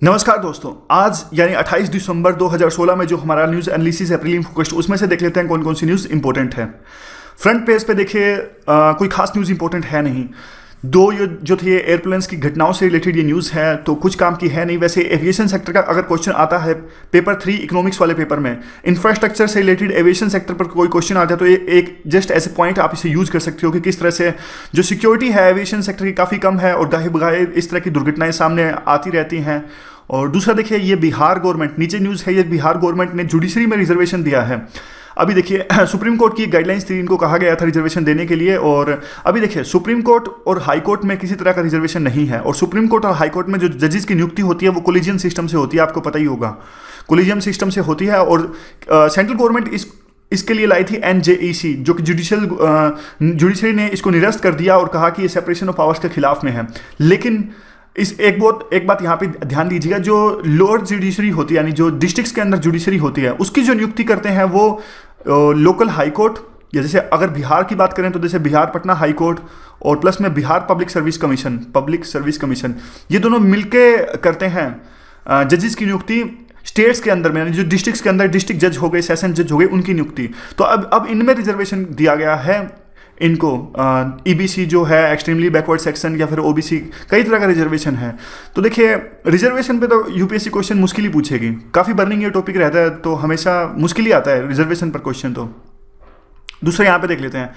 नमस्कार दोस्तों। आज यानी 28 दिसंबर 2016 में जो हमारा न्यूज़ एनालिसिस है प्रीलिम फोकस्ड, उसमें से देख लेते हैं कौन कौन सी न्यूज़ इंपॉर्टेंट है। फ्रंट पेज पे देखिए कोई खास न्यूज़ इंपॉर्टेंट है नहीं। जो थे एयरप्लेन्स की घटनाओं से रिलेटेड ये न्यूज़ है, तो कुछ काम की है नहीं। वैसे एविएशन सेक्टर का अगर क्वेश्चन आता है पेपर 3 इकोनॉमिक्स वाले पेपर में, इंफ्रास्ट्रक्चर से रिलेटेड एविएशन सेक्टर पर कोई क्वेश्चन आता है तो एक जस्ट ऐसे पॉइंट आप इसे यूज कर सकते हो कि किस तरह से जो सिक्योरिटी है एविएशन सेक्टर की काफ़ी कम है और गाहे बगाहे इस तरह की दुर्घटनाएं सामने आती रहती हैं। और दूसरा देखिए, ये बिहार गवर्नमेंट, नीचे न्यूज़ है, ये बिहार गवर्नमेंट ने जुडिशरी में रिजर्वेशन दिया है। अभी देखिए सुप्रीम कोर्ट की गाइडलाइंस थी, इनको कहा गया था रिजर्वेशन देने के लिए। और अभी देखिए सुप्रीम कोर्ट और हाई कोर्ट में किसी तरह का रिजर्वेशन नहीं है। और सुप्रीम कोर्ट और हाई कोर्ट में जो जजेस की नियुक्ति होती है वो कोलिजियम सिस्टम से होती है, आपको पता ही होगा, कोलिजियम सिस्टम से होती है। और सेंट्रल गवर्नमेंट इसके लिए लाई थी NJEC, जो कि जुडिशरी ने इसको निरस्त कर दिया और कहा कि ये सेपरेशन ऑफ पावर्स के खिलाफ में है। लेकिन एक बात यहाँ पे ध्यान दीजिएगा, जो लोअर जुडिशरी होती है यानी जो डिस्ट्रिक्ट्स के अंदर जुडिशरी होती है, उसकी जो नियुक्ति करते हैं वो लोकल हाई कोर्ट, या जैसे अगर बिहार की बात करें तो जैसे बिहार पटना हाई कोर्ट और प्लस में बिहार पब्लिक सर्विस कमीशन, ये दोनों मिलके करते हैं जजेस की नियुक्ति स्टेट्स के अंदर में, यानी जो डिस्ट्रिक्ट्स के अंदर डिस्ट्रिक्ट जज हो गए, सेशन जज हो गए, उनकी नियुक्ति। तो अब इनमें रिजर्वेशन दिया गया है इनको। EBC जो है एक्सट्रीमली बैकवर्ड सेक्शन, या फिर OBC, कई तरह का रिजर्वेशन है। तो देखिए रिजर्वेशन पे तो UPSC क्वेश्चन मुश्किल ही पूछेगी, काफ़ी बर्निंग ये टॉपिक रहता है, तो हमेशा मुश्किल ही आता है रिजर्वेशन पर क्वेश्चन। तो दूसरा यहाँ पे देख लेते हैं,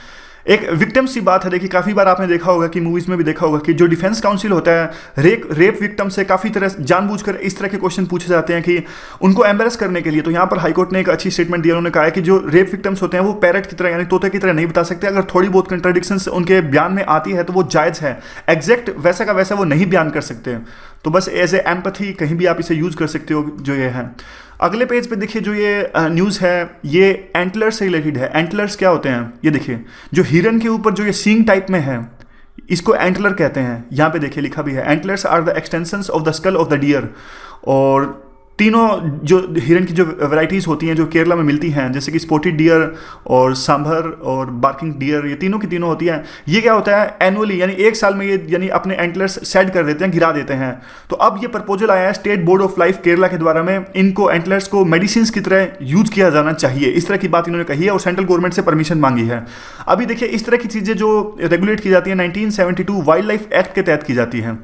एक विक्टिम्स की बात है। देखिए काफ़ी बार आपने देखा होगा कि मूवीज़ में भी देखा होगा कि जो डिफेंस काउंसिल होता है, रेप विक्टिम से काफ़ी तरह जानबूझकर इस तरह के क्वेश्चन पूछे जाते हैं कि उनको एम्बेरस करने के लिए। तो यहाँ पर हाईकोर्ट ने एक अच्छी स्टेटमेंट दिया, उन्होंने कहा है कि जो रेप विक्टिम्स होते हैं वो पैरट की तरह यानी तोते की तरह नहीं बता सकते। अगर थोड़ी बहुत कंट्राडिक्शंस उनके बयान में आती है तो वो जायज़ है, एग्जैक्ट वैसा का वैसा वो नहीं बयान कर सकते। तो बस एज ए एम्पैथी कहीं भी आप इसे यूज़ कर सकते हो जो ये है। अगले पेज पे देखिए जो ये न्यूज़ है ये एंटलर्स से रिलेटेड है। एंटलर्स क्या होते हैं, ये देखिए जो हिरन के ऊपर जो ये सींग टाइप में है, इसको एंटलर कहते हैं। यहाँ पे देखिए लिखा भी है, antlers are the extensions of the skull of the deer. और तीनों जो हिरन की जो वैराइटीज़ होती हैं जो केरला में मिलती हैं, जैसे कि स्पॉटेड डियर और सांभर और बार्किंग डियर, ये तीनों की तीनों होती हैं। ये क्या होता है, एनुअली यानी एक साल में ये यानी अपने एंटलर्स सेट कर देते हैं, गिरा देते हैं। तो अब ये प्रपोजल आया है state board of life Kerala के द्वारा में, इनको एंटलर्स को मेडिसिन की तरह यूज किया जाना चाहिए, इस तरह की बात इन्होंने कही है और सेंट्रल गवर्नमेंट से परमिशन मांगी है। अभी देखिए इस तरह की चीज़ें जो रेगुलेट की जाती है 1972 वाइल्ड लाइफ एक्ट के तहत की जाती हैं।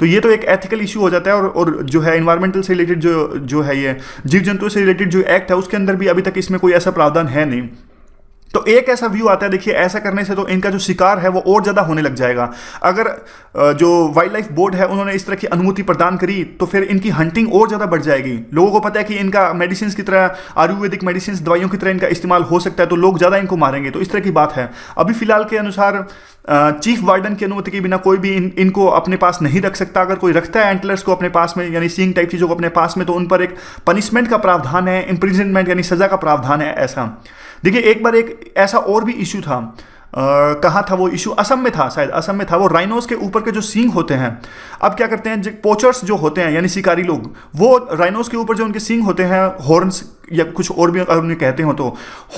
तो ये तो एक एथिकल इशू हो जाता है। और जो है एनवायरमेंटल से रिलेटेड जो है ये जीव जंतुओं से रिलेटेड जो एक्ट है उसके अंदर भी अभी तक इसमें कोई ऐसा प्रावधान है नहीं। तो एक ऐसा व्यू आता है, देखिए ऐसा करने से तो इनका जो शिकार है वो और ज़्यादा होने लग जाएगा। अगर जो वाइल्ड लाइफ बोर्ड है उन्होंने इस तरह की अनुमति प्रदान करी तो फिर इनकी हंटिंग और ज़्यादा बढ़ जाएगी। लोगों को पता है कि इनका मेडिसिन की तरह, आयुर्वेदिक मेडिसिन दवाइयों की तरह इनका इस्तेमाल हो सकता है, तो लोग ज़्यादा इनको मारेंगे। तो इस तरह की बात है। अभी फिलहाल के अनुसार चीफ वार्डन की अनुमति के बिना कोई भी इनको अपने पास नहीं रख सकता। अगर कोई रखता है एंटलर्स को अपने पास में यानी सींग टाइप चीज़ों को अपने पास में, तो उन पर एक पनिशमेंट का प्रावधान है, इम्प्रिजनमेंट यानी सजा का प्रावधान है। ऐसा देखिए एक बार एक ऐसा और भी इशू था, कहाँ था वो इशू, असम में था, शायद असम में था। वो राइनोस के ऊपर के जो सींग होते हैं, अब क्या करते हैं पोचर्स जो होते हैं यानी शिकारी लोग, वो राइनोस के ऊपर जो उनके सींग होते हैं, हॉर्न्स या कुछ और भी अगर उन्हें कहते हो तो,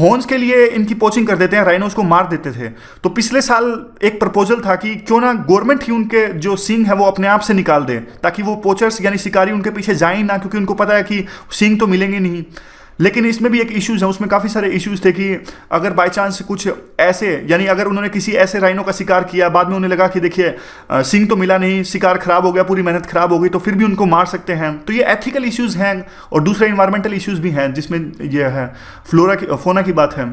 हॉर्न्स के लिए इनकी पोचिंग कर देते हैं, राइनोस को मार देते थे। तो पिछले साल एक प्रपोजल था कि क्यों ना गवर्नमेंट ही उनके जो सींग है वो अपने आप से निकाल दे, ताकि वो पोचर्स यानी शिकारी उनके पीछे जाए ना, क्योंकि उनको पता है कि सींग तो मिलेंगे नहीं। लेकिन इसमें भी एक इश्यूज है, उसमें काफ़ी सारे इश्यूज थे कि अगर बाय चांस कुछ ऐसे यानी अगर उन्होंने किसी ऐसे राइनो का शिकार किया, बाद में उन्हें लगा कि देखिए सिंग तो मिला नहीं, शिकार खराब हो गया, पूरी मेहनत खराब हो गई, तो फिर भी उनको मार सकते हैं। तो ये एथिकल इश्यूज हैं और दूसरे इन्वायरमेंटल इश्यूज भी हैं, जिसमें ये है फोना की बात है।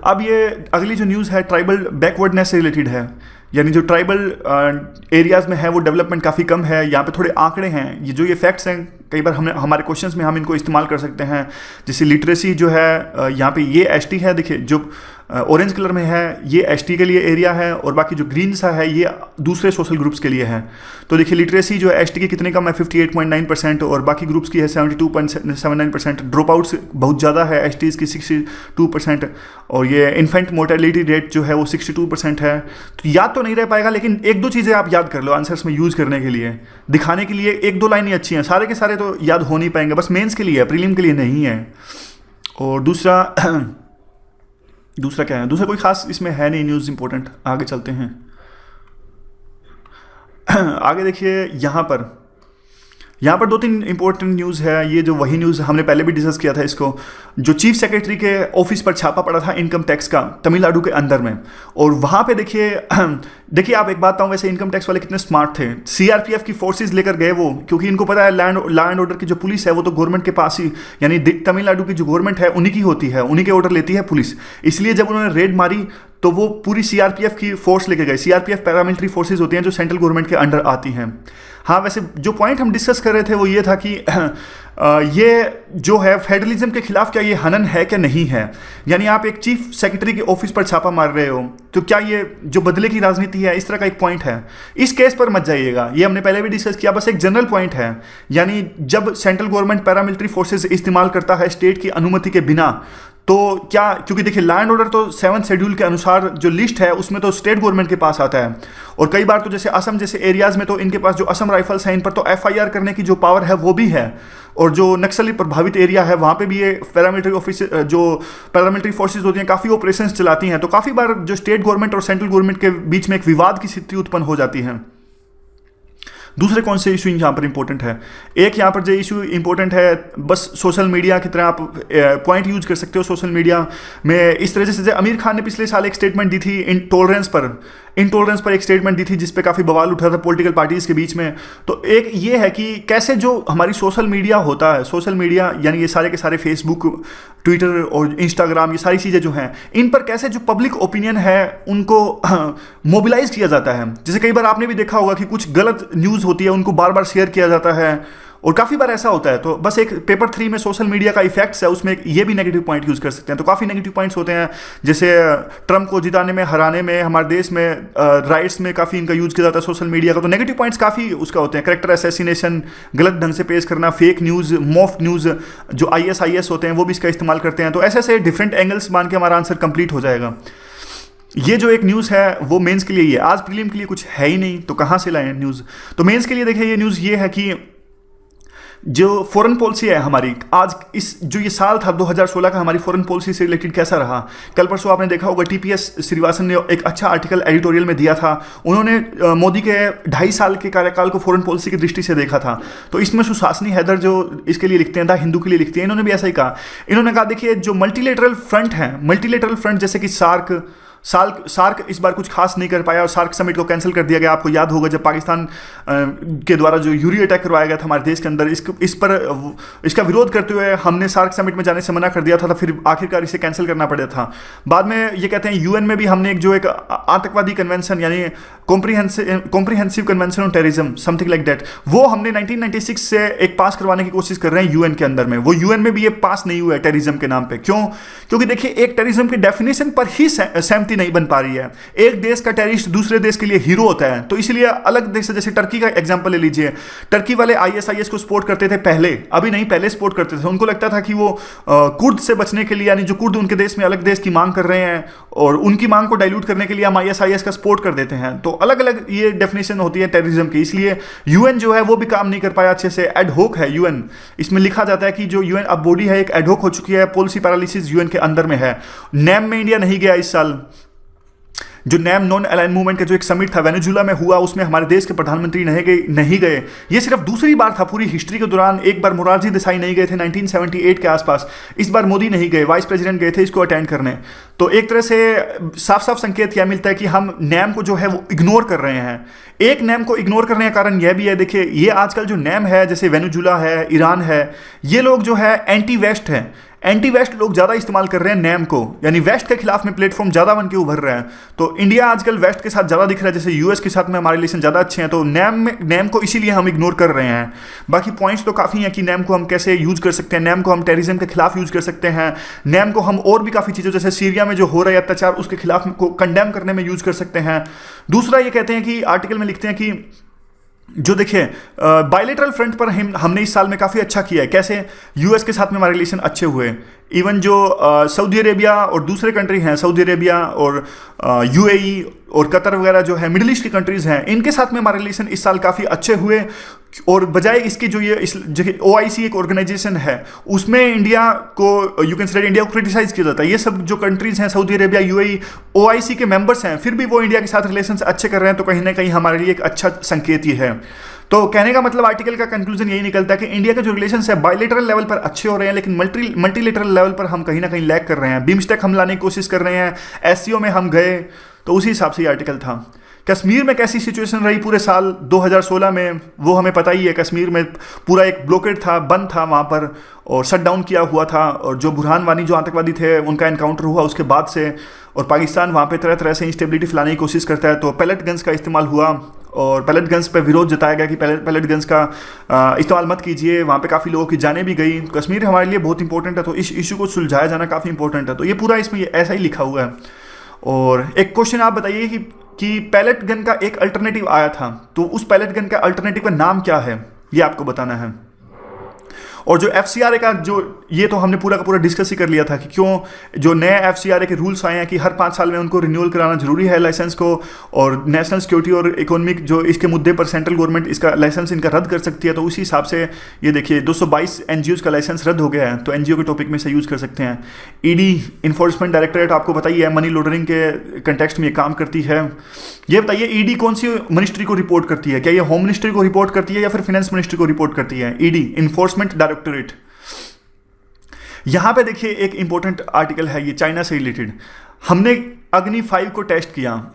अब ये अगली जो न्यूज़ है ट्राइबल बैकवर्डनेस से रिलेटेड है, यानी जो ट्राइबल एरियाज़ में है वो डेवलपमेंट काफ़ी कम है। यहाँ पे थोड़े आंकड़े हैं, ये जो ये फैक्ट्स हैं कई बार हमारे क्वेश्चंस में हम इनको इस्तेमाल कर सकते हैं। जैसे लिटरेसी जो है यहाँ पे ये ST है, देखिए जो ऑरेंज कलर में है ये ST के लिए एरिया है, और बाकी जो ग्रीन सा है ये दूसरे सोशल ग्रुप्स के लिए है। तो देखिए लिटरेसी जो है ST की कितने कम है, 58.9%, और बाकी ग्रुप्स की है 72.79%। ड्रॉप आउट्स बहुत ज़्यादा है, STs की 62%, और ये इन्फेंट मोर्टेलिटी रेट जो है वो 62% है। तो याद तो नहीं रह पाएगा, लेकिन एक दो चीज़ें आप याद कर लो आंसर्स में यूज़ करने के लिए, दिखाने के लिए एक दो लाइन ही अच्छी हैं, सारे के सारे तो याद हो नहीं पाएंगे, बस मेंस के लिए है, प्रीलिम के लिए नहीं है। और दूसरा क्या है, दूसरा कोई खास इसमें है नहीं न्यूज़ इंपॉर्टेंट। आगे चलते हैं। आगे देखिए यहाँ पर यहाँ पर 2-3 इंपॉर्टेंट न्यूज़ है। ये जो वही न्यूज़ हमने पहले भी डिस्कस किया था इसको, जो चीफ सेक्रेटरी के ऑफिस पर छापा पड़ा था इनकम टैक्स का तमिलनाडु के अंदर में, और वहाँ पे देखिए आप एक बात बताऊँ, वैसे इनकम टैक्स वाले कितने स्मार्ट थे। सीआरपीएफ की फोर्सेज लेकर गए वो, क्योंकि इनको पता है लॉ एंड ऑर्डर की जो पुलिस है वो तो गवर्नमेंट के पास ही, यानी तमिलनाडु की जो गवर्नमेंट है उन्हीं की होती है, उन्हीं के ऑर्डर लेती है पुलिस। इसलिए जब उन्होंने रेड मारी तो वो पूरी सीआरपीएफ की फोर्स लेके गए। सीआरपीएफ पैरामिलिट्री फोर्सेज होती हैं जो सेंट्रल गवर्नमेंट के अंडर आती हैं। हाँ, वैसे जो पॉइंट हम डिस्कस कर रहे थे वो ये था कि ये जो है फेडरलिज्म के खिलाफ क्या ये हनन है कि नहीं है। यानी आप एक चीफ सेक्रेटरी के ऑफिस पर छापा मार रहे हो तो क्या ये जो बदले की राजनीति है, इस तरह का एक पॉइंट है। इस केस पर मत जाइएगा, ये हमने पहले भी डिस्कस किया, बस एक जनरल पॉइंट है। यानी जब सेंट्रल गवर्नमेंट पैरामिलिट्री फोर्सेज इस्तेमाल करता है स्टेट की अनुमति के बिना, तो क्या, क्योंकि देखिए लॉ एंड ऑर्डर तो 7th शेड्यूल के अनुसार जो लिस्ट है उसमें तो स्टेट गवर्नमेंट के पास आता है, और कई बार तो जैसे असम जैसे एरियाज में तो इनके पास जो असम राइफल्स हैं इन पर तो एफआईआर करने की जो पावर है वो भी है, और जो नक्सली प्रभावित एरिया है वहाँ पे भी ये पैरामिलिट्री फोर्सेज होती हैं काफ़ी ऑपरेशंस चलाती हैं। तो काफ़ी बार जो स्टेट गवर्नमेंट और सेंट्रल गवर्नमेंट के बीच में एक विवाद की स्थिति उत्पन्न हो जाती है। दूसरे कौन से इशू यहाँ पर इंपॉर्टेंट है, एक यहाँ पर जो इशू इंपॉर्टेंट है, बस सोशल मीडिया की तरह आप पॉइंट यूज कर सकते हो सोशल मीडिया में इस तरह से। आमिर खान ने पिछले साल एक स्टेटमेंट दी थी इंटॉलरेंस पर एक स्टेटमेंट दी थी जिसपे काफ़ी बवाल उठा था पॉलिटिकल पार्टीज के बीच में। तो एक ये है कि कैसे जो हमारी सोशल मीडिया होता है, सोशल मीडिया यानी ये सारे के सारे फेसबुक, ट्विटर और इंस्टाग्राम, ये सारी चीज़ें जो हैं इन पर कैसे जो पब्लिक ओपिनियन है उनको मोबिलाइज किया जाता है। जैसे कई बार आपने भी देखा होगा कि कुछ गलत न्यूज़ होती है उनको बार बार शेयर किया जाता है, और काफ़ी बार ऐसा होता है। तो बस एक पेपर 3 में सोशल मीडिया का इफेक्ट्स है, उसमें ये भी नेगेटिव पॉइंट यूज़ कर सकते हैं। तो काफ़ी नेगेटिव पॉइंट्स होते हैं, जैसे ट्रम्प को जिताने में, हराने में, हमारे देश में राइट्स में काफ़ी इनका यूज़ किया जाता है सोशल मीडिया का। तो नेगेटिव पॉइंट्स काफ़ी उसका होते हैं, कैरेक्टर असैसिनेशन, गलत ढंग से पेश करना, फेक न्यूज़, मॉफ्ड न्यूज़, जो ISIS होते हैं वो भी इसका इस्तेमाल करते हैं। तो ऐसे ऐसे डिफरेंट एंगल्स मान के हमारा आंसर कंप्लीट हो जाएगा। ये जो एक न्यूज़ है वो मेंस के लिए ही है, आज प्रीलिम के लिए कुछ है ही नहीं, तो कहाँ से लाएं न्यूज़। तो मेंस के लिए देखिए ये न्यूज़ ये है कि जो फॉरेन पॉलिसी है हमारी, आज इस जो ये साल था 2016 का, हमारी फॉरेन पॉलिसी से रिलेटेड कैसा रहा। कल परसों आपने देखा होगा TPS श्रीवास्तव ने एक अच्छा आर्टिकल एडिटोरियल में दिया था। उन्होंने मोदी के 2.5 साल के कार्यकाल को फॉरेन पॉलिसी की दृष्टि से देखा था। तो इसमें सुशासनी हैदर जो इसके लिए लिखते हैं, द हिंदू के लिए लिखते हैं, इन्होंने भी ऐसा ही कहा। इन्होंने कहा देखिए जो मल्टीलेटरल फ्रंट है, मल्टीलेटरल फ्रंट जैसे कि सार्क इस बार कुछ खास नहीं कर पाया और सार्क समिट को कैंसिल कर दिया गया। आपको याद होगा जब पाकिस्तान के द्वारा जो यूरी अटैक करवाया गया था हमारे देश के अंदर, इसका विरोध करते हुए हमने सार्क समिट में जाने से मना कर दिया था, फिर आखिरकार इसे कैंसिल करना पड़ा था। बाद में ये कहते हैं UN में भी हमने एक आतंकवादी कन्वेंशन यानी comprehensive convention on terrorism something like that, वो हमने 1996 से एक पास करवाने की कोशिश कर रहे हैं UN के अंदर में। वो UN में भी ये पास नहीं हुआ है टेररिज्म के नाम पे। क्यों? क्योंकि देखिए एक टेररिज्म की डेफिनेशन पर ही सहमति नहीं बन पा रही है। एक देश का टेररिस्ट दूसरे देश के लिए हीरो होता है, तो इसलिए अलग देश से, जैसे टर्की का एग्जांपल ले लीजिए, टर्की वाले ISIS को सपोर्ट करते थे पहले, अभी नहीं पहले सपोर्ट करते थे। उनको लगता था कि वो कुर्द से बचने के लिए, यानी जो कुर्द उनके देश में अलग देश की मांग कर रहे हैं और उनकी मांग को डाइल्यूट करने के लिए हम ISIS का सपोर्ट कर देते हैं। तो अलग अलग ये डेफिनेशन होती है टेररिज्म की, इसलिए UN जो है वो भी काम नहीं कर पाया अच्छे से। एडहोक है UN, इसमें लिखा जाता है कि जो UN अब बॉडी है एक एडहोक हो चुकी है, पॉलिसी पैरालिसिस UN के अंदर में है। NAM में इंडिया नहीं गया इस साल। जो NAM नॉन अलाइन मूवमेंट का जो एक समिट था वेनेजुला में हुआ, उसमें हमारे देश के प्रधानमंत्री नहीं गए। ये सिर्फ दूसरी बार था पूरी हिस्ट्री के दौरान। एक बार मोरारजी देसाई नहीं गए थे 1978 के आसपास, इस बार मोदी नहीं गए, वाइस प्रेसिडेंट गए थे इसको अटेंड करने। तो एक तरह से साफ साफ संकेत यह मिलता है कि हम NAM को जो है वो इग्नोर कर रहे हैं। एक NAM को इग्नोर करने का कारण यह भी है, देखिए ये आजकल जो NAM है, जैसे वेनेजुला है, ईरान है, ये लोग जो है एंटी वेस्ट हैं, एंटी वेस्ट लोग ज़्यादा इस्तेमाल कर रहे हैं NAM को, यानी वेस्ट के खिलाफ में प्लेटफॉर्म ज़्यादा बन के उभर रहे हैं। तो इंडिया आजकल वेस्ट के साथ ज़्यादा दिख रहा है, जैसे US के साथ में हमारे रिलेशन ज़्यादा अच्छे हैं, तो NAM को इसीलिए हम इग्नोर कर रहे हैं। बाकी पॉइंट्स तो काफ़ी हैं कि NAM को हम कैसे यूज़ कर सकते हैं, NAM को हम टेररिज्म के खिलाफ यूज़ कर सकते हैं, NAM को हम और भी काफ़ी चीज़ों जैसे सीरिया में जो हो रहे अत्याचार उसके खिलाफ को कंडेम करने में यूज़ कर सकते हैं। दूसरा ये कहते हैं कि आर्टिकल में लिखते हैं कि जो देखिए बायलेटरल फ्रंट पर हमने इस साल में काफ़ी अच्छा किया है। कैसे? US के साथ में हमारे रिलेशन अच्छे हुए। इवन जो सऊदी अरेबिया और दूसरे कंट्री हैं, सऊदी अरेबिया और UAE और कतर वगैरह जो है मिडिल ईस्ट की कंट्रीज़ हैं, इनके साथ में हमारे रिलेशन इस साल काफ़ी अच्छे हुए। और बजाय इसकी जो ये OIC एक ऑर्गेनाइजेशन है उसमें इंडिया को, यू कैन से इंडिया को क्रिटिसाइज किया जाता है। ये सब जो कंट्रीज़ हैं, सऊदी अरेबिया, UAE, OIC के मेंबर्स हैं, फिर भी वो इंडिया के साथ रिलेशन अच्छे कर रहे हैं, तो कहीं ना कहीं हमारे लिए एक अच्छा संकेत ही है। तो कहने का मतलब आर्टिकल का कंक्लूजन यही निकलता है कि इंडिया के जो रिलेशंस है बायलेटरल लेवल पर अच्छे हो रहे हैं, लेकिन मल्टीलेटरल लेवल पर हम कहीं ना कहीं लैग कर रहे हैं। बिम्स्टेक हम लाने की कोशिश कर रहे हैं, एससीओ में हम गए, तो उसी हिसाब से ये आर्टिकल था। कश्मीर में कैसी सिचुएशन रही पूरे साल 2016 में, वो हमें पता ही है। कश्मीर में पूरा एक ब्लॉकेड था, बंद था वहाँ पर, और शट डाउन किया हुआ था, और जो बुरहान वानी जो आतंकवादी थे उनका एनकाउंटर हुआ उसके बाद से, और पाकिस्तान वहाँ पे तरह तरह से इंस्टेबिलिटी फैलाने की कोशिश करता है, तो पैलेट गन्स का इस्तेमाल हुआ, और पैलेट गन्स पे विरोध जताया गया कि पैलेट गन्स का इस्तेमाल मत कीजिए। वहाँ पे काफ़ी लोगों की जानें भी गई। कश्मीर हमारे लिए बहुत इंपॉर्टेंट है, तो इस इशू को सुलझाया जाना काफ़ी इंपॉर्टेंट है। तो ये पूरा इसमें ऐसा ही लिखा हुआ है। और एक क्वेश्चन आप बताइए कि पैलेट गन का एक अल्टरनेटिव आया था, तो उस पैलेट गन का अल्टरनेटिव का नाम क्या है, ये आपको बताना है। और जो FCRA का जो ये तो हमने पूरा का पूरा डिस्कस ही कर लिया था कि क्यों जो नए FCRA के रूल्स आए हैं कि हर 5 साल में उनको रिन्यूअल कराना जरूरी है लाइसेंस को, और नेशनल सिक्योरिटी और इकोनॉमिक जो इसके मुद्दे पर सेंट्रल गवर्नमेंट इसका लाइसेंस इनका रद्द कर सकती है। तो उसी हिसाब से ये देखिए 222 NGOs का लाइसेंस रद्द हो गया है, तो NGO के टॉपिक में से यूज़ कर सकते हैं। ED इन्फोर्समेंट डायरेक्टरेट आपको बताइए मनी लॉन्ड्रिंग के कंटेक्स्ट में ये काम करती है। ये बताइए ED कौन सी मिनिस्ट्री को रिपोर्ट करती है, क्या ये होम मिनिस्ट्री को रिपोर्ट करती है या फिर फाइनेंस मिनिस्ट्री को रिपोर्ट करती है? ED enforcement directorate. यहां पे देखिए एक इंपॉर्टेंट आर्टिकल है ये चाइना से रिलेटेड। हमने अग्नि 5 को टेस्ट किया।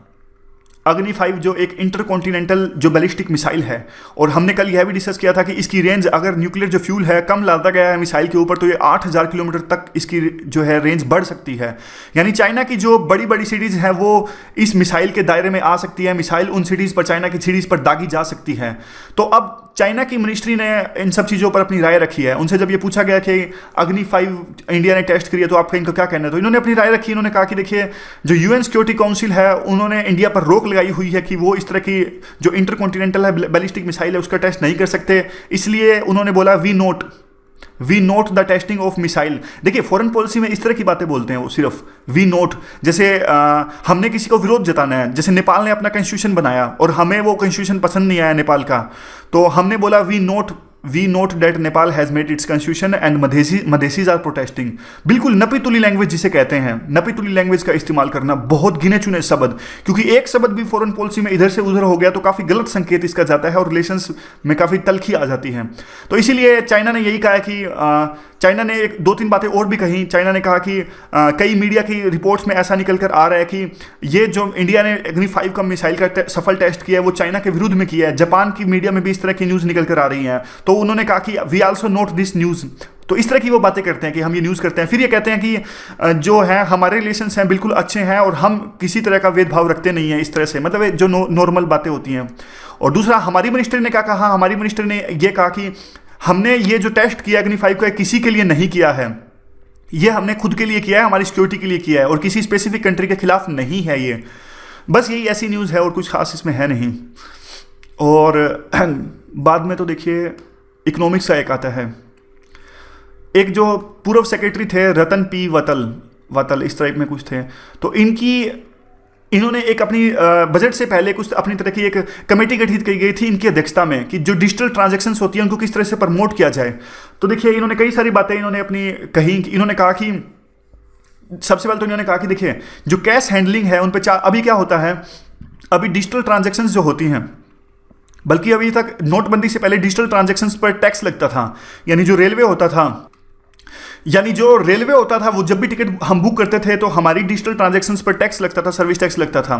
अग्नि 5 जो एक इंटरकॉन्टिनेंटल जो बैलिस्टिक मिसाइल है, और हमने कल यह भी डिस्कस किया था कि इसकी रेंज अगर न्यूक्लियर जो फ्यूल है कम लादा गया है मिसाइल के ऊपर, तो ये 8000 किलोमीटर तक इसकी जो है रेंज बढ़ सकती है। यानी चाइना की जो बड़ी बड़ी सिटीज़ हैं वो इस मिसाइल के दायरे में आ सकती है। मिसाइल उन सिटीज़ पर, चाइना की सिटीज़ पर दागी जा सकती है। तो अब चाइना की मिनिस्ट्री ने इन सब चीज़ों पर अपनी राय रखी है। उनसे जब ये पूछा गया कि अग्नि 5 इंडिया ने टेस्ट करी है तो आपका इनका क्या कहना है, तो इन्होंने अपनी राय रखी। इन्होंने कहा कि देखिए जो UN सिक्योरिटी काउंसिल है उन्होंने इंडिया पर रोक लगाई हुई है कि वो इस तरह की जो इंटरकॉन्टिनेंटल है बैलिस्टिक मिसाइल है उसका टेस्ट नहीं कर सकते। इसलिए उन्होंने बोला we note the testing of missile. देखिए फॉरेन पॉलिसी में इस तरह की बातें बोलते हैं वो, सिर्फ वी नोट। जैसे हमने किसी को विरोध जताना है, जैसे नेपाल ने अपना कॉन्स्टिट्यूशन बनाया और हमें वो कॉन्स्टिट्यूशन पसंद नहीं आया नेपाल का, तो हमने बोला we note that Nepal has made its constitution and Madhesis are protesting. बिल्कुल नपी तुली लैंग्वेज जिसे कहते हैं, नपी तुली लैंग्वेज का इस्तेमाल करना, बहुत गिने चुने शब्द, क्योंकि एक शब्द भी फॉरेन पॉलिसी में इधर से उधर हो गया तो काफ़ी गलत संकेत इसका जाता है और रिलेशंस में काफ़ी तलखी आ जाती है। तो इसीलिए चाइना ने यही कहा कि चाइना ने एक 2-3 बातें और भी कही। चाइना ने कहा कि कई मीडिया की रिपोर्ट्स में ऐसा निकल कर आ रहा है कि ये जो इंडिया ने अग्नि 5 का मिसाइल का सफल टेस्ट किया है वो चाइना के विरुद्ध में किया है। जापान की मीडिया में भी इस तरह की न्यूज़ निकल कर आ रही हैं। तो उन्होंने कहा कि we also note this news. तो इस तरह की वो बातें करते हैं कि हम ये न्यूज़ करते हैं, फिर ये कहते हैं कि जो है हमारे रिलेशंस हैं बिल्कुल अच्छे हैं और हम किसी तरह का भेदभाव रखते नहीं हैं। इस तरह से मतलब जो नॉर्मल बातें होती हैं। और दूसरा हमारी मिनिस्टर ने क्या कहा, हमारी मिनिस्टर ने ये कहा कि हमने ये जो टेस्ट किया अग्नि 5 का किसी के लिए नहीं किया है, ये हमने खुद के लिए किया है, हमारी सिक्योरिटी के लिए किया है और किसी स्पेसिफिक कंट्री के खिलाफ नहीं है ये। बस यही ऐसी न्यूज़ है और कुछ खास इसमें है नहीं। और बाद में तो देखिए इकोनॉमिक्स का एक आता है, एक जो पूर्व सेक्रेटरी थे रतन पी वतल इस टाइप में कुछ थे, तो इन्होंने एक अपनी बजट से पहले कुछ अपनी तरह की एक कमेटी गठित की गई थी इनकी अध्यक्षता में कि जो डिजिटल ट्रांजैक्शंस होती हैं उनको किस तरह से प्रमोट किया जाए। तो देखिए इन्होंने कई सारी बातें इन्होंने अपनी कही। इन्होंने कहा कि सबसे पहले तो इन्होंने कहा कि देखिए जो कैश हैंडलिंग है उन पर अभी क्या होता है, अभी डिजिटल ट्रांजैक्शंस जो होती हैं, बल्कि अभी तक नोटबंदी से पहले डिजिटल ट्रांजैक्शंस पर टैक्स लगता था। यानी जो रेलवे होता था वो जब भी टिकट हम बुक करते थे तो हमारी डिजिटल ट्रांजैक्शंस पर टैक्स लगता था, सर्विस टैक्स लगता था।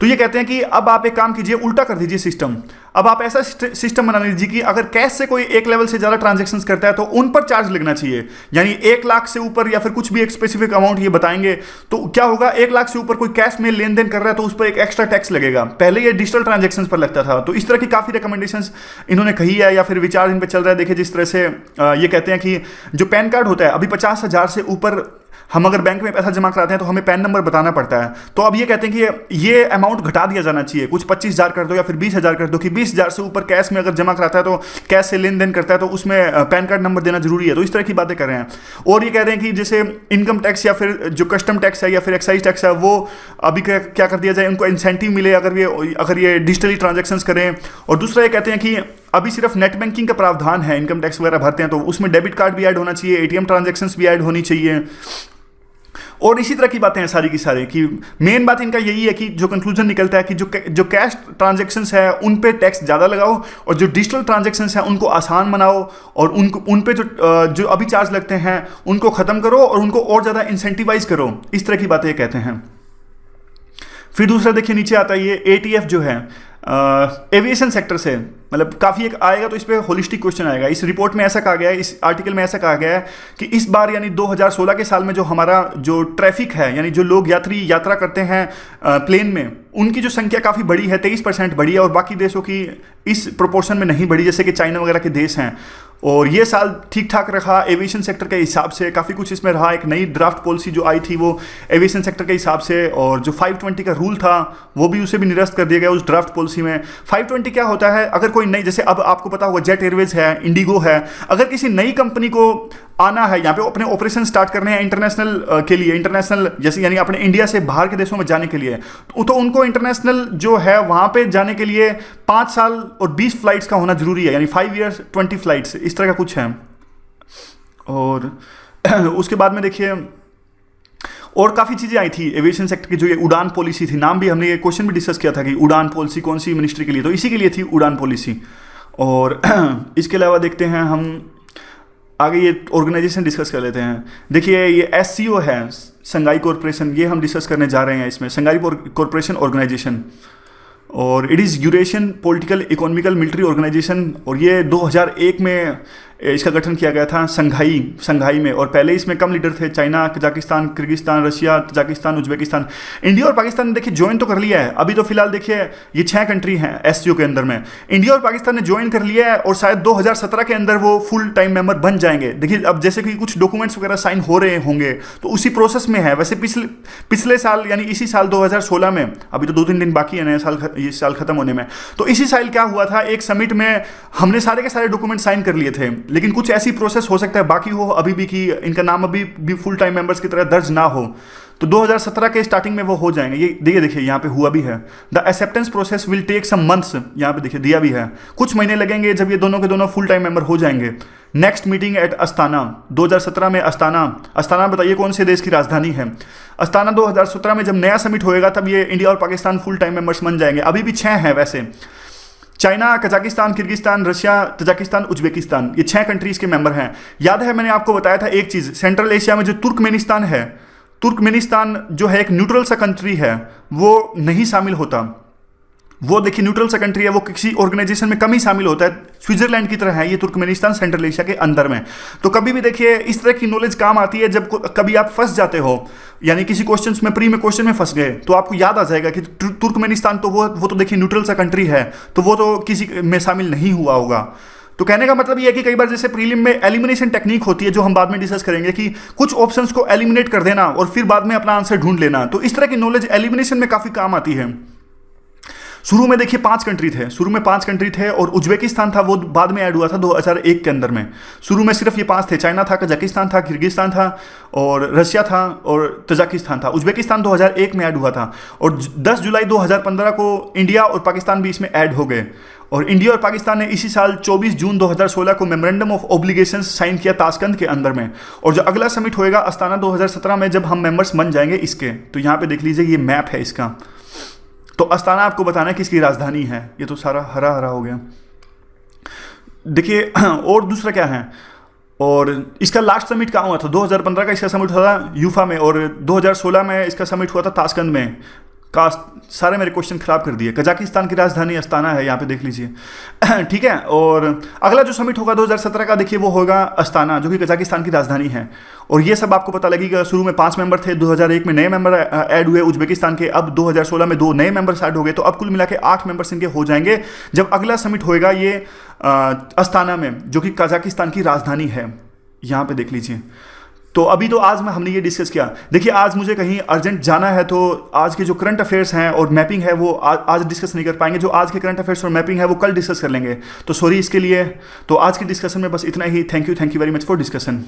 तो ये कहते हैं कि अब आप एक काम कीजिए, उल्टा कर दीजिए सिस्टम। अब आप ऐसा सिस्टम बना लीजिए कि अगर कैश से कोई एक लेवल से ज़्यादा ट्रांजैक्शंस करता है तो उन पर चार्ज लगना चाहिए। यानी 1 लाख से ऊपर या फिर कुछ भी एक स्पेसिफिक अमाउंट ये बताएंगे तो क्या होगा, 1 लाख से ऊपर कोई कैश में लेन देन कर रहा है तो उस पर एक एक्स्ट्रा टैक्स लगेगा। पहले ये डिजिटल ट्रांजैक्शंस पर लगता था। तो इस तरह की काफ़ी रिकमेंडेशंस इन्होंने कही है या फिर विचार इन पर चल रहा है। देखिए जिस तरह से ये कहते हैं कि जो पैन कार्ड होता है अभी 50,000 से ऊपर हम अगर बैंक में पैसा जमा कराते हैं तो हमें पैन नंबर बताना पड़ता है। तो अब ये कहते हैं कि ये अमाउंट घटा दिया जाना चाहिए, कुछ 25,000 कर दो या फिर 20,000 कर दो कि 20,000 से ऊपर कैश में अगर जमा कराता है तो कैश से लेन देन करता है तो उसमें पैन कार्ड नंबर देना जरूरी है। तो इस तरह की बातें कर रहे हैं। और ये कह रहे हैं कि जैसे इनकम टैक्स या फिर जो कस्टम टैक्स है या फिर एक्साइज टैक्स है वो अभी क्या कर दिया जाए, उनको इंसेंटिव मिले अगर ये डिजिटली ट्रांजेक्शन्स करें। और दूसरा ये कहते हैं कि अभी सिर्फ नेट बैंकिंग का प्रावधान है, इनकम टैक्स वगैरह भरते हैं तो उसमें डेबिट कार्ड भी ऐड होना चाहिए, ATM ट्रांजेक्शन्स भी ऐड होनी चाहिए। और इसी तरह की बातें हैं सारी की सारी, कि मेन बात इनका यही है कि जो कंक्लूजन निकलता है कि जो कैश ट्रांजैक्शंस है उन पे टैक्स ज़्यादा लगाओ, और जो डिजिटल ट्रांजैक्शंस हैं उनको आसान बनाओ, और उन पे जो अभी चार्ज लगते हैं उनको ख़त्म करो और उनको और ज़्यादा इंसेंटिवाइज करो। इस तरह की बातें कहते हैं। फिर दूसरा देखिए नीचे आता है ये ATF जो है एविएशन सेक्टर से, मतलब काफ़ी एक आएगा तो इस पर होलिस्टिक क्वेश्चन आएगा। इस रिपोर्ट में ऐसा कहा गया है, इस आर्टिकल में ऐसा कहा गया है कि इस बार यानी 2016 के साल में जो हमारा जो ट्रैफिक है, यानी जो लोग यात्रा करते हैं प्लेन में, उनकी जो संख्या काफ़ी बड़ी है, 23% बढ़ी है, और बाकी देशों की इस प्रोपोर्शन में नहीं बढ़ी, जैसे कि चाइना वगैरह के देश हैं। और ये साल ठीक ठाक रखा एविएशन सेक्टर के हिसाब से, काफ़ी कुछ इसमें रहा। एक नई ड्राफ्ट पॉलिसी जो आई थी वो एविएशन सेक्टर के हिसाब से, और जो 520 का रूल था वो भी उसे भी निरस्त कर दिया गया उस ड्राफ्ट पॉलिसी में। 520 क्या होता है, अगर कोई नई, जैसे अब आपको पता होगा जेट एयरवेज है, इंडिगो है, अगर किसी नई कंपनी को आना है यहाँ पे अपने ऑपरेशन स्टार्ट करने हैं इंटरनेशनल के लिए, इंटरनेशनल जैसे यानी अपने इंडिया से बाहर के देशों में जाने के लिए, तो उनको इंटरनेशनल जो है वहाँ पे जाने के लिए 5 साल और 20 फ्लाइट्स का होना जरूरी है, यानी 5 years 20 फ्लाइट्स, इस तरह का कुछ है। और उसके बाद में देखिए और काफ़ी चीज़ें आई थी एविएशन सेक्टर की, जो ये उड़ान पॉलिसी थी, नाम भी हमने ये क्वेश्चन भी डिस्कस किया था कि उड़ान पॉलिसी कौन सी मिनिस्ट्री के लिए, तो इसी के लिए थी उड़ान पॉलिसी। और इसके अलावा देखते हैं हम आगे ये ऑर्गेनाइजेशन डिस्कस कर लेते हैं। देखिए ये SCO है, संघाई कॉरपोरेशन, ये हम डिस्कस करने जा रहे हैं इसमें, संघाई कॉरपोरेशन ऑर्गेनाइजेशन, और it is Eurasian political economical military organisation, और ये 2001 में इसका गठन किया गया था संघाई में। और पहले इसमें कम लीडर थे, China, Kazakhstan, Kyrgyzstan, Russia, Tajikistan, Uzbekistan. India और पाकिस्तान ने देखिए ज्वाइन तो कर लिया है, अभी तो फिलहाल देखिए ये 6 कंट्री हैं SCO के अंदर में। इंडिया और पाकिस्तान ने ज्वाइन कर लिया है और शायद 2017 के अंदर वो फुल टाइम मेंबर बन जाएंगे। देखिए अब जैसे कि कुछ डॉक्यूमेंट्स वगैरह साइन हो रहे होंगे तो उसी प्रोसेस में है। वैसे पिछले साल यानी इसी साल 2016 में, अभी तो 2-3 दिन बाकी है नया साल, ये साल खत्म होने में, तो इसी साल क्या हुआ था, एक समिट में हमने सारे के सारे डॉक्यूमेंट साइन कर लिए थे, लेकिन कुछ ऐसी प्रोसेस हो सकता है बाकी हो अभी भी कि इनका नाम अभी भी फुल टाइम मेंबर्स की तरह दर्ज ना हो, तो 2017 के स्टार्टिंग में वो हो जाएंगे। ये देखिए यहाँ पे हुआ भी है, the acceptance process will take some months, यहाँ पे देखिए दिया भी है, कुछ महीने लगेंगे जब ये दोनों के दोनों फुल टाइम मेंबर हो जाएंगे। नेक्स्ट मीटिंग एट अस्ताना 2017 में, अस्ताना बताइए कौन से देश की राजधानी है। अस्ताना 2017 में जब नया समिट होएगा तब ये इंडिया और पाकिस्तान फुल टाइम मेंबर्स बन जाएंगे। अभी भी 6 हैं वैसे, China, Kazakhstan, Kyrgyzstan, Russia, Tajikistan, Uzbekistan, ये 6 कंट्रीज के मेंबर हैं। याद है मैंने आपको बताया था एक चीज़, सेंट्रल एशिया में जो तुर्कमेनिस्तान है, तुर्कमेनिस्तान जो है एक न्यूट्रल सा कंट्री है, वो नहीं शामिल होता। वो देखिए न्यूट्रल सा कंट्री है, वो किसी ऑर्गेनाइजेशन में कम ही शामिल होता है, स्विट्जरलैंड की तरह है ये तुर्कमेनिस्तान सेंट्रल एशिया के अंदर में। तो कभी भी देखिए इस तरह की नॉलेज काम आती है जब कभी आप फंस जाते हो, यानी किसी क्वेश्चन में प्री में क्वेश्चन में फंस गए तो आपको याद आ जाएगा कि तुर्कमेनिस्तान तो वो तो देखिए न्यूट्रल सा कंट्री है, तो वो तो किसी में शामिल नहीं हुआ होगा। तो कहने का मतलब ये है कि कई बार जैसे प्रीलिम में एलिमिनेशन टेक्निक होती है, जो हम बाद में डिस्कस करेंगे, कि कुछ ऑप्शंस को एलिमिनेट कर देना और फिर बाद में अपना आंसर ढूंढ लेना, तो इस तरह की नॉलेज एलिमिनेशन में काफ़ी काम आती है। शुरू में देखिए 5 कंट्री थे और उज्बेकिस्तान था वो बाद में ऐड हुआ था 2001 के अंदर में। शुरू में सिर्फ ये 5 थे, चाइना था, कजाकिस्तान था, किर्गिस्तान था और रशिया था और तजाकिस्तान था। उज्बेकिस्तान 2001 में ऐड हुआ था और 10 जुलाई 2015 को इंडिया और पाकिस्तान भी इसमें ऐड हो गए। और इंडिया और पाकिस्तान ने इसी साल 24 जून 2016 को मेमोरेंडम ऑफ ऑब्लिगेशंस साइन किया ताशकंद के अंदर में। और जो अगला समिट होएगा अस्ताना 2017 में, जब हम मेंबर्स बन जाएंगे इसके, तो यहाँ पे देख लीजिए ये मैप है इसका। तो अस्ताना आपको बताना है कि इसकी राजधानी है। ये तो सारा हरा हरा हो गया। देखिए और दूसरा क्या है, और इसका लास्ट समिट कहाँ हुआ था, 2015 का इसका समिट हुआ था यूफा में, और 2016 में इसका समिट हुआ था ताशकंद में। सारे मेरे क्वेश्चन खराब कर दिए। कजाकिस्तान की राजधानी अस्ताना है, यहाँ पे देख लीजिए ठीक है। और अगला जो समिट होगा 2017 का, देखिए वो होगा अस्ताना, जो कि कजाकिस्तान की राजधानी है। और ये सब आपको पता लगेगा। शुरू में 5 मेंबर थे, 2001 में नए मेंबर ऐड हुए उज्बेकिस्तान के, अब 2016 में 2 नए मेंबर्स ऐड हो गए, तो अब कुल मिला के 8 मेंबर्स इनके हो जाएंगे जब अगला समिट होएगा ये अस्ताना में, जो कि कजाकिस्तान की राजधानी है। यहाँ पे देख लीजिए। तो अभी तो आज में हमने ये डिस्कस किया। देखिए आज मुझे कहीं अर्जेंट जाना है, तो आज के जो करंट अफेयर्स हैं और मैपिंग है वो आज डिस्कस नहीं कर पाएंगे। जो आज के करंट अफेयर्स और मैपिंग है वो कल डिस्कस कर लेंगे, तो सॉरी इसके लिए। तो आज के डिस्कशन में बस इतना ही। Thank you very much for discussion.